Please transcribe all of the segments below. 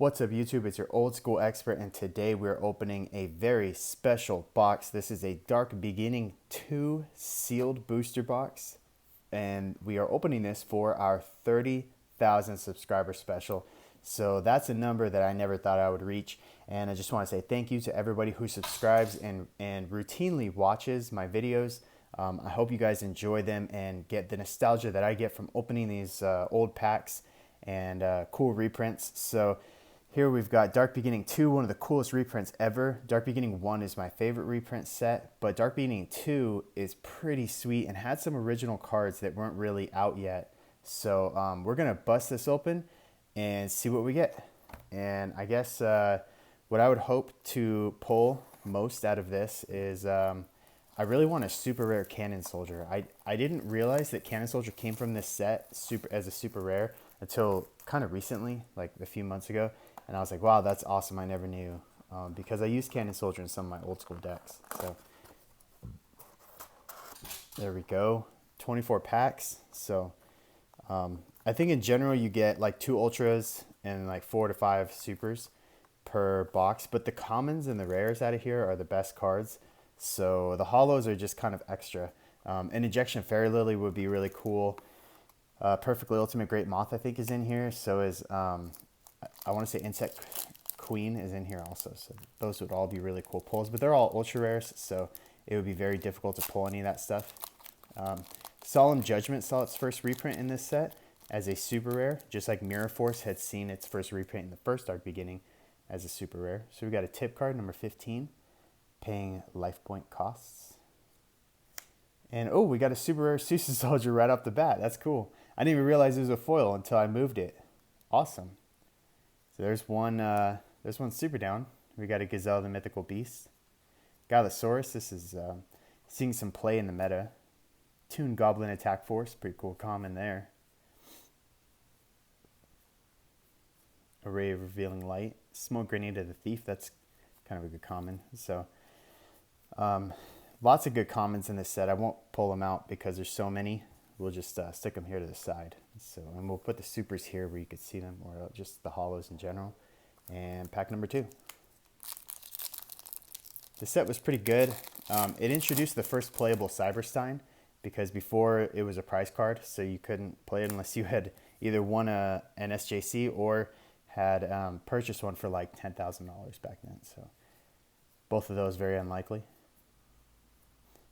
What's up YouTube, it's your old school expert, and today we're opening a very special box. This is a Dark Beginning 2 sealed booster box, and we are opening this for our 30,000 subscriber special. So that's a number that I never thought I would reach, and I just want to say thank you to everybody who subscribes and routinely watches my videos. I hope you guys enjoy them and get the nostalgia that I get from opening these old packs and cool reprints. So here we've got Dark Beginning 2, one of the coolest reprints ever. Dark Beginning 1 is my favorite reprint set, but Dark Beginning 2 is pretty sweet and had some original cards that weren't really out yet. So we're going to bust this open and see what we get. And I guess what I would hope to pull most out of this is I really want a super rare Cannon Soldier. I didn't realize that Cannon Soldier came from this set as a super rare until kind of recently, like a few months ago. And I was like, wow, that's awesome. I never knew because I used Cannon Soldier in some of my old school decks. So there we go. 24 packs. So I think in general you get like 2 ultras and like 4 to 5 supers per box. But the commons and the rares out of here are the best cards. So the holos are just kind of extra. An Injection Fairy Lily would be really cool. Perfectly Ultimate Great Moth I think is in here. So is I want to say Insect Queen is in here also. So those would all be really cool pulls, but they're all ultra rares, so it would be very difficult to pull any of that stuff. Solemn Judgment saw its first reprint in this set as a super rare, just like Mirror Force had seen its first reprint in the first Dark Beginning as a super rare. So we got a tip card, number 15, paying life point costs. And oh, we got a super rare Suicide Soldier right off the bat. That's cool. I didn't even realize it was a foil until I moved it. Awesome. So there's one super down. We got a Gazelle the Mythical Beast. Galasaurus, this is seeing some play in the meta. Toon Goblin Attack Force, pretty cool common there. Array of Revealing Light. Smoke Grenade of the Thief, that's kind of a good common. So lots of good commons in this set. I won't pull them out because there's so many. We'll just stick them here to the side. So, and we'll put the supers here where you could see them, or just the holos in general. And pack number 2. The set was pretty good. It introduced the first playable Cyberstein, because before it was a prize card, so you couldn't play it unless you had either won an SJC or had purchased one for like $10,000 back then. So both of those very unlikely.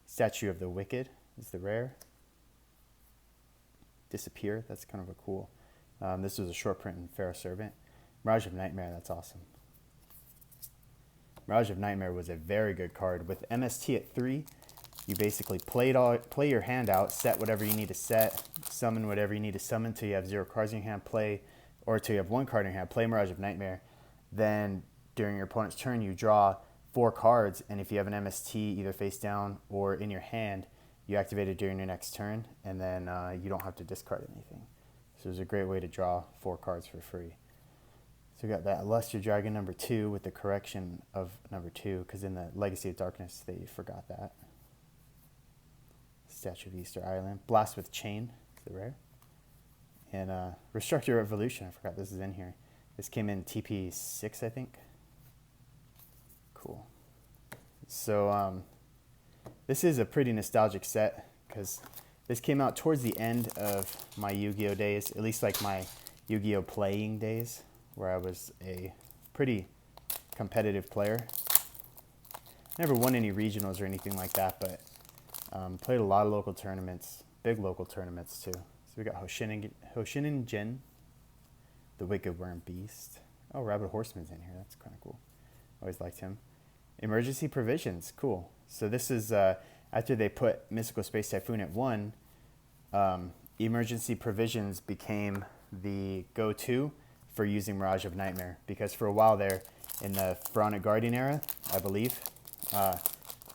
Statue of the Wicked is the rare. Disappear, that's kind of a cool. This was a short print in Pharaoh Servant. Mirage of Nightmare, that's awesome. Mirage of Nightmare was a very good card. With MST at 3, you basically play your hand out, set whatever you need to set, summon whatever you need to summon till you have 0 cards in your hand, or till you have 1 card in your hand, play Mirage of Nightmare. Then during your opponent's turn, you draw 4 cards, and if you have an MST either face down or in your hand, you activate it during your next turn, and then you don't have to discard anything. So it's a great way to draw 4 cards for free. So we got that Luster Dragon number 2 with the correction of number 2, because in the Legacy of Darkness they forgot that. Statue of Easter Island. Blast with Chain, the rare. And Restructure Revolution, I forgot this is in here. This came in TP6, I think. Cool. So this is a pretty nostalgic set because this came out towards the end of my Yu-Gi-Oh days, at least like my Yu-Gi-Oh playing days, where I was a pretty competitive player. Never won any regionals or anything like that, but played a lot of local tournaments, big local tournaments too. So we got Hoshinin Jin, the Wicked Worm Beast. Oh, Rabbit Horseman's in here, that's kind of cool. Always liked him. Emergency Provisions, cool. So this is after they put Mystical Space Typhoon at 1, Emergency Provisions became the go-to for using Mirage of Nightmare, because for a while there in the Pharaonic Guardian era, I believe,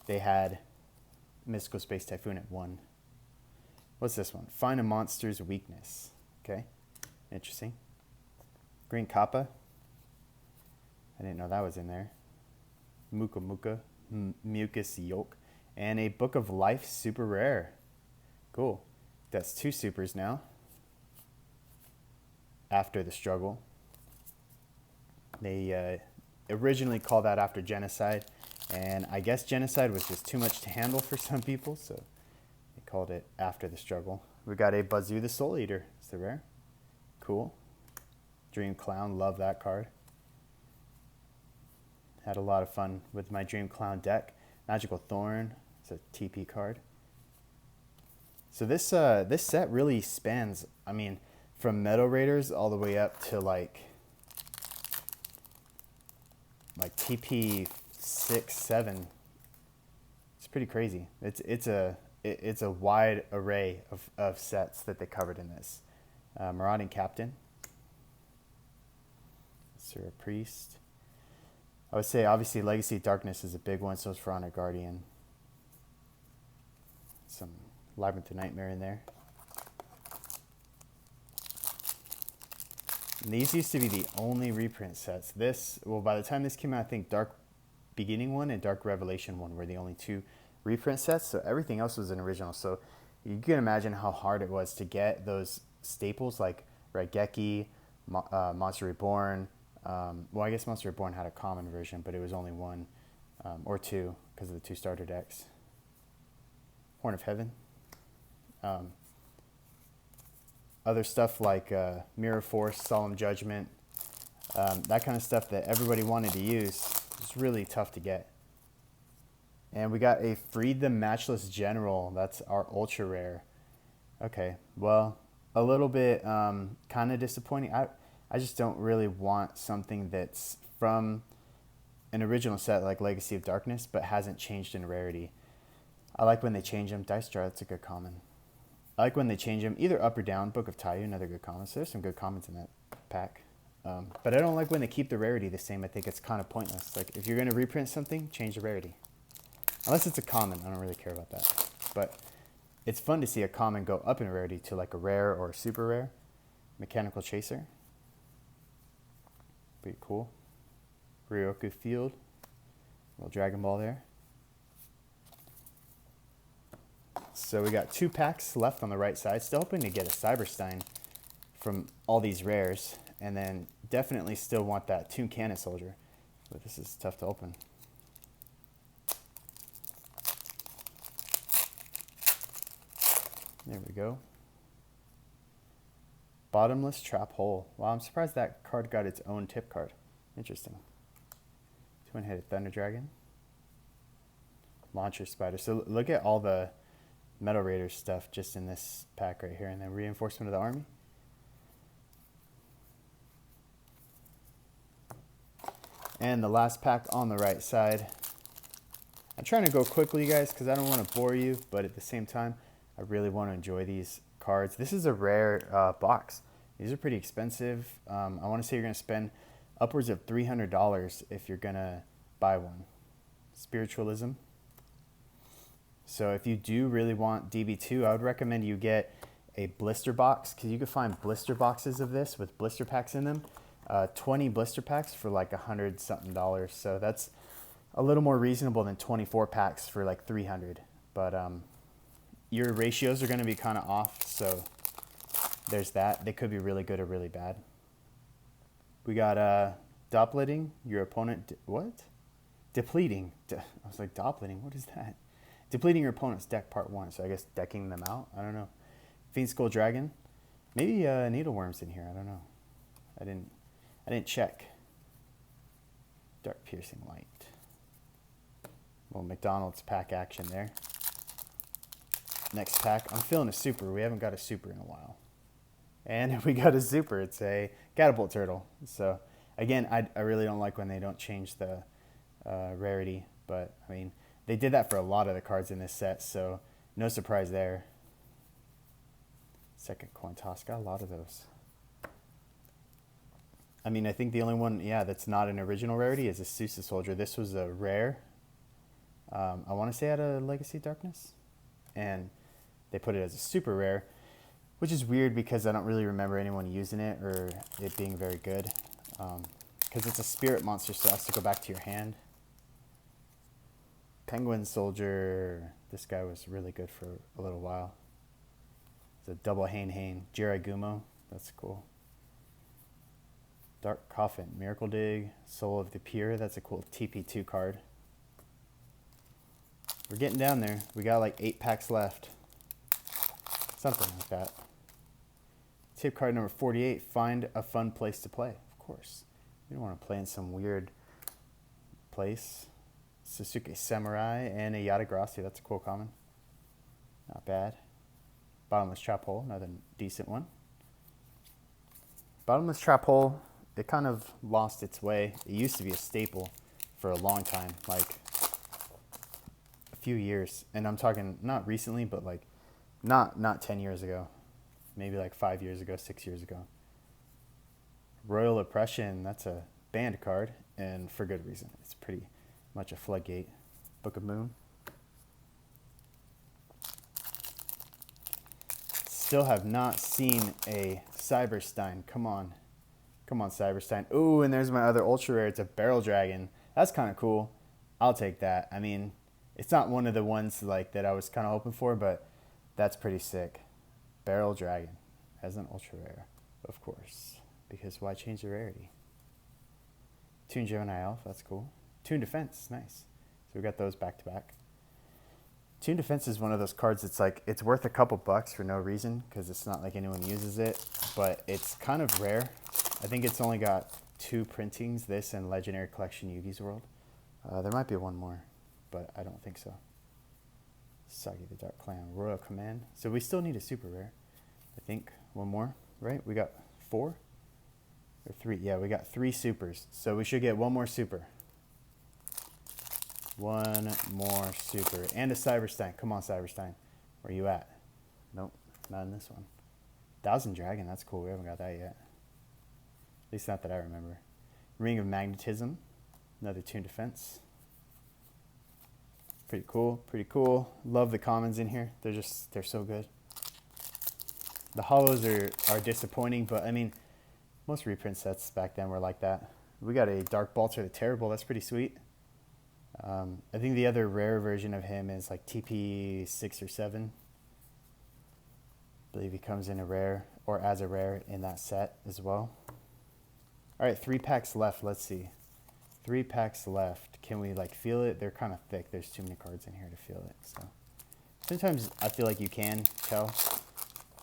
they had Mystical Space Typhoon at 1. What's this one? Find a monster's weakness. Okay, interesting. Green Kappa. I didn't know that was in there. Muka Muka, Mucus Yolk, and a Book of Life super rare. Cool. That's 2 supers now. After the Struggle. They originally called that after Genocide, and I guess Genocide was just too much to handle for some people, so they called it after the struggle. We got a Bazoo the Soul Eater. It's the rare. Cool. Dream Clown, love that card. Had a lot of fun with my Dream Clown deck. Magical Thorn, it's a TP card. So this set really spans, I mean, from Metal Raiders all the way up to like TP 6, 7. It's pretty crazy. It's a wide array of sets that they covered in this. Marauding Captain, Sir Priest. I would say obviously Legacy of Darkness is a big one, so is For Honor Guardian. Some Labyrinth of Nightmare in there. And these used to be the only reprint sets. By the time this came out, I think Dark Beginning 1 and Dark Revelation 1 were the only 2 reprint sets, so everything else was an original. So you can imagine how hard it was to get those staples like Raigeki, Monster Reborn. Well, I guess Monster Reborn had a common version, but it was only 1 or 2 because of the 2 starter decks. Horn of Heaven. Other stuff like Mirror Force, Solemn Judgment, that kind of stuff that everybody wanted to use. It's really tough to get. And we got a Freed the Matchless General. That's our ultra rare. Okay, well, a little bit kind of disappointing. I just don't really want something that's from an original set like Legacy of Darkness but hasn't changed in rarity. I like when they change them. Dice Jar, that's a good common. I like when they change them, either up or down. Book of Taiyu, another good common. So there's some good commons in that pack. But I don't like when they keep the rarity the same. I think it's kind of pointless. Like, if you're going to reprint something, change the rarity. Unless it's a common. I don't really care about that. But it's fun to see a common go up in rarity to like a rare or a super rare. Mechanical Chaser. Pretty cool. Ryoku Field. Little Dragon Ball there. So we got 2 packs left on the right side. Still hoping to get a Cyberstein from all these rares. And then definitely still want that Toon Cannon Soldier. But this is tough to open. There we go. Bottomless Trap Hole. Wow, I'm surprised that card got its own tip card. Interesting. 2-1-headed Thunder Dragon. Launcher Spider. So look at all the Metal Raiders stuff just in this pack right here. And then Reinforcement of the Army. And the last pack on the right side. I'm trying to go quickly, guys, because I don't want to bore you. But at the same time, I really want to enjoy these cards. This is a rare box. These are pretty expensive. I want to say you're going to spend upwards of $300 if you're going to buy one. Spiritualism. So if you do really want DB2, I would recommend you get a blister box, because you can find blister boxes of this with blister packs in them. 20 blister packs for like $100 something. So that's a little more reasonable than 24 packs for like $300. But your ratios are going to be kind of off, so there's that. They could be really good or really bad. We got depleting your opponent. What? Depleting. I was like, depleting. What is that? Depleting your opponent's deck, part 1. So I guess decking them out. I don't know. Fiend Skull Dragon. Maybe Needleworm's in here. I don't know. I didn't check. Dark Piercing Light. Little McDonald's pack action there. Next pack. I'm feeling a super. We haven't got a super in a while. And we got a super. It's a Catapult Turtle. So again, I really don't like when they don't change the rarity. But I mean, they did that for a lot of the cards in this set. So no surprise there. Second Coin Toss. Got a lot of those. I mean, I think the only one, that's not an original rarity is a Sousa Soldier. This was a rare. I want to say out of Legacy of Darkness. And they put it as a super rare, which is weird because I don't really remember anyone using it or it being very good. Because it's a spirit monster, so it has to go back to your hand. Penguin Soldier. This guy was really good for a little while. It's a double Hane. Jirai Gumo. That's cool. Dark Coffin, Miracle Dig, Soul of the Pure. That's a cool TP2 card. We're getting down there. We got like 8 packs left. Something like that. Tip card number 48, find a fun place to play. Of course. You don't want to play in some weird place. Sasuke Samurai and a Yatagrassi. That's a cool common. Not bad. Bottomless Trap Hole, another decent one. Bottomless Trap Hole, it kind of lost its way. It used to be a staple for a long time, like a few years. And I'm talking not recently, but like not 10 years ago. Maybe like 5 years ago, 6 years ago. Royal Oppression, that's a banned card, and for good reason. It's pretty much a floodgate. Book of Moon. Still have not seen a Cyberstein. Come on. Come on, Cyberstein. Ooh, and there's my other ultra rare. It's a Barrel Dragon. That's kind of cool. I'll take that. I mean, it's not one of the ones like that I was kind of hoping for, but that's pretty sick. Barrel Dragon as an ultra rare, of course, because why change the rarity? Toon Gemini Elf, that's cool. Toon Defense, nice. So we got those back to back. Toon Defense is one of those cards that's like, it's worth a couple bucks for no reason because it's not like anyone uses it, but it's kind of rare. I think it's only got 2 printings, this and Legendary Collection Yugi's World. There might be one more, but I don't think so. Sagi the Dark Clan, Royal Command. So we still need a super rare. I think one more, right? We got 4 or 3. Yeah, we got 3 supers. So we should get one more super. One more super. And a Cyberstein. Come on, Cyberstein. Where you at? Nope, not in this one. Thousand Dragon, that's cool. We haven't got that yet. At least not that I remember. Ring of Magnetism. Another Toon Defense. Pretty cool, pretty cool. Love the commons in here. They're so good. The holos are disappointing, but I mean, most reprint sets back then were like that. We got a Dark Balter the Terrible. That's pretty sweet. I think the other rare version of him is like TP 6 or 7. I believe he comes in a rare or as a rare in that set as well. All right, 3 packs left. Let's see. 3 packs left. Can we like feel it? They're kind of thick. There's too many cards in here to feel it. So sometimes I feel like you can tell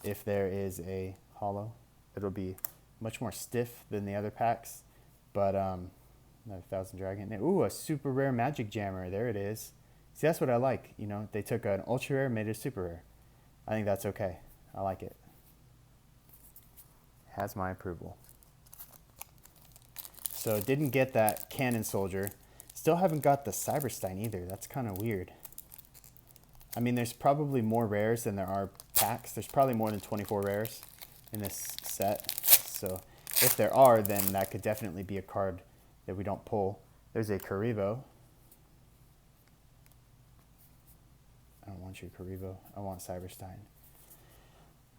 if there is a holo. It'll be much more stiff than the other packs. But another Thousand Dragon. Ooh, a super rare Magic Jammer. There it is. See, that's what I like. You know, they took an ultra rare, made it a super rare. I think that's okay. I like it. Has my approval. So didn't get that Cannon Soldier. Still haven't got the Cyberstein either. That's kind of weird. I mean, there's probably more rares than there are packs. There's probably more than 24 rares in this set. So if there are, then that could definitely be a card that we don't pull. There's a Karibo. I don't want your Karibo. I want Cyberstein.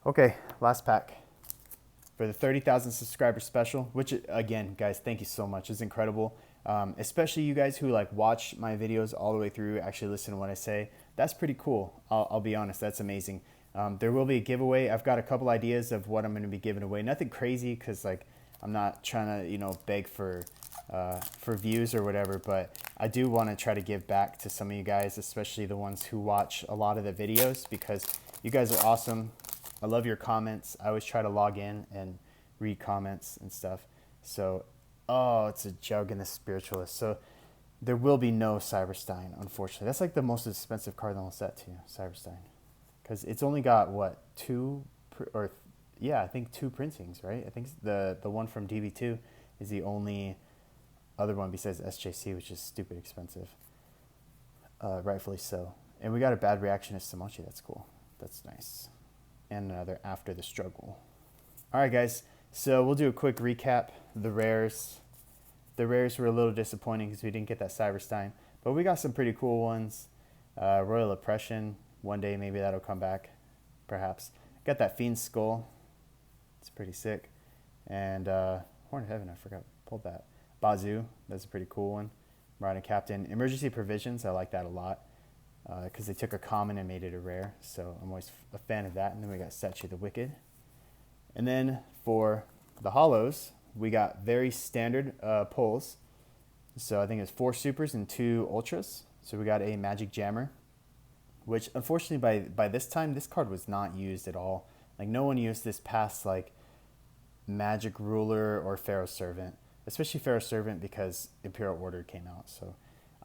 Okay, last pack. For the 30,000 subscriber special, which again, guys, thank you so much. It's incredible. Especially you guys who like watch my videos all the way through, actually listen to what I say. That's pretty cool. I'll be honest, that's amazing. There will be a giveaway. I've got a couple ideas of what I'm going to be giving away. Nothing crazy because like I'm not trying to, you know, beg for views or whatever, but I do want to try to give back to some of you guys, especially the ones who watch a lot of the videos, because you guys are awesome. I love your comments. I always try to log in and read comments and stuff. So, oh, it's a Jug and the Spiritualist. So there will be no Cyberstein, unfortunately. That's like the most expensive card in the whole set too, Cyberstein. Because it's only got, what, 2, or yeah, I think 2 printings, right? I think the one from DB2 is the only other one besides SJC, which is stupid expensive. Rightfully so. And we got a Bad Reactionist Samochi. That's cool. That's nice. And another After the Struggle. All right, guys. So we'll do a quick recap. The rares were a little disappointing because we didn't get that Cyberstein, but we got some pretty cool ones. Royal Oppression. One day maybe that'll come back, perhaps. Got that Fiend's Skull. It's pretty sick. And Horn of Heaven. I forgot. Pulled that. Bazoo. That's a pretty cool one. Marauder Captain. Emergency Provisions. I like that a lot. Because they took a common and made it a rare, so I'm always a fan of that. And then we got Setchi the Wicked. And then for the holos, we got very standard pulls. So I think it's 4 supers and 2 ultras. So we got a Magic Jammer, which unfortunately by this time, this card was not used at all. Like no one used this past like Magic Ruler or Pharaoh Servant, especially Pharaoh Servant because Imperial Order came out. So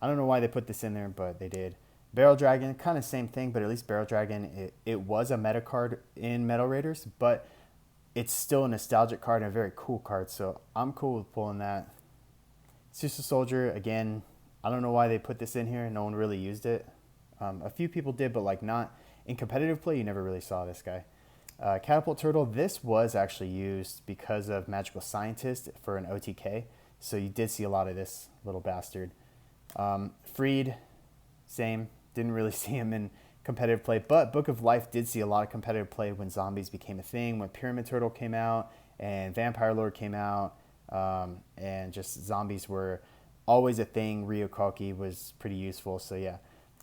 I don't know why they put this in there, but they did. Barrel Dragon, kind of same thing, but at least Barrel Dragon, it was a meta card in Metal Raiders, but it's still a nostalgic card and a very cool card, so I'm cool with pulling that. Super Soldier, again, I don't know why they put this in here. No one really used it. A few people did, but like not in competitive play, you never really saw this guy. Catapult Turtle, this was actually used because of Magical Scientist for an OTK, so you did see a lot of this little bastard. Freed, same, didn't really see him in competitive play, but Book of Life did see a lot of competitive play when zombies became a thing, when Pyramid Turtle came out and Vampire Lord came out, and just zombies were always a thing. Ryokalki was pretty useful, so yeah,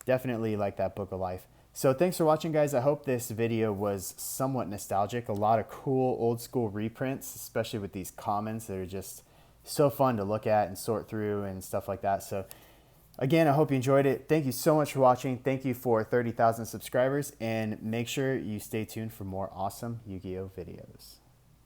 definitely like that Book of Life. So thanks for watching, guys. I hope this video was somewhat nostalgic. A lot of cool old school reprints, especially with these commons that are just so fun to look at and sort through and stuff like that. So again, I hope you enjoyed it. Thank you so much for watching. Thank you for 30,000 subscribers, and make sure you stay tuned for more awesome Yu-Gi-Oh videos.